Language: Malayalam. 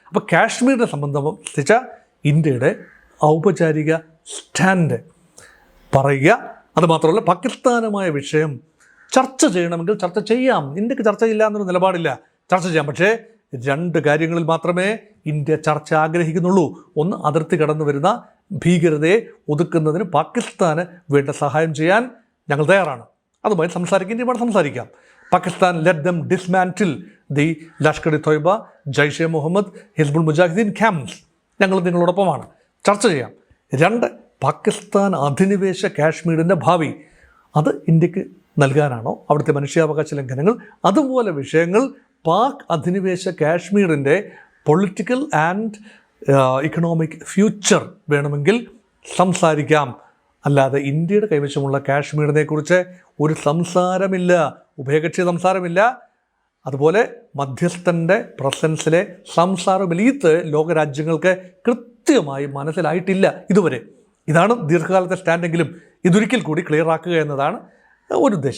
അപ്പോൾ കാശ്മീരിനെ സംബന്ധിച്ച ഇന്ത്യയുടെ ഔപചാരിക സ്റ്റാൻഡ് പറയുക. അതുമാത്രമല്ല, പാകിസ്ഥാനുമായ വിഷയം ചർച്ച ചെയ്യണമെങ്കിൽ ചർച്ച ചെയ്യാം. ഇന്ത്യക്ക് ചർച്ചയില്ല എന്നൊരു നിലപാടില്ല, ചർച്ച ചെയ്യാം. പക്ഷേ 2 കാര്യങ്ങളിൽ മാത്രമേ ഇന്ത്യ ചർച്ച ആഗ്രഹിക്കുന്നുള്ളൂ. ഒന്ന്, അതിർത്തി കടന്നു വരുന്ന ഭീകരതയെ ഒതുക്കുന്നതിന് പാകിസ്ഥാന് വേണ്ട സഹായം ചെയ്യാൻ ഞങ്ങൾ തയ്യാറാണ്. അതുമായി സംസാരിക്കാം, ഇന്ത്യയുമായി സംസാരിക്കാം. Pakistan let them dismantle the Lashkar-e-Taiba, Jaish Mohammed, Hizbul Mujahideen camps. ഞങ്ങൾ നിങ്ങളോടൊപ്പമാണ്, ചർച്ച ചെയ്യാം. 2, പാകിസ്ഥാൻ അധിനിവേശ കാശ്മീരിൻ്റെ ഭാവി അത് ഇന്ത്യക്ക് നൽകാനാണോ, അവിടുത്തെ മനുഷ്യാവകാശ ലംഘനങ്ങൾ, അതുപോലെ വിഷയങ്ങൾ പാക് അധിനിവേശ കാശ്മീരിൻ്റെ പൊളിറ്റിക്കൽ ആൻഡ് ഇക്കണോമിക് ഫ്യൂച്ചർ വേണമെങ്കിൽ സംസാരിക്കാം. അല്ലാതെ ഇന്ത്യയുടെ കൈവശമുള്ള കാശ്മീരിനെ കുറിച്ച് ഒരു സംസാരമില്ല, ഉഭയകക്ഷി സംസാരമില്ല. അതുപോലെ മധ്യസ്ഥൻ്റെ പ്രസൻസിലെ സംസാരമില്ല. ഇത് ലോകരാജ്യങ്ങൾക്ക് കൃത്യമായി മനസ്സിലായിട്ടില്ല ഇതുവരെ. ഇതാണ് ദീർഘകാലത്തെ സ്റ്റാൻഡെങ്കിലും ഇതൊരിക്കൽ കൂടി ക്ലിയർ ആക്കുക എന്നതാണ് ഒരു ഉദ്ദേശം.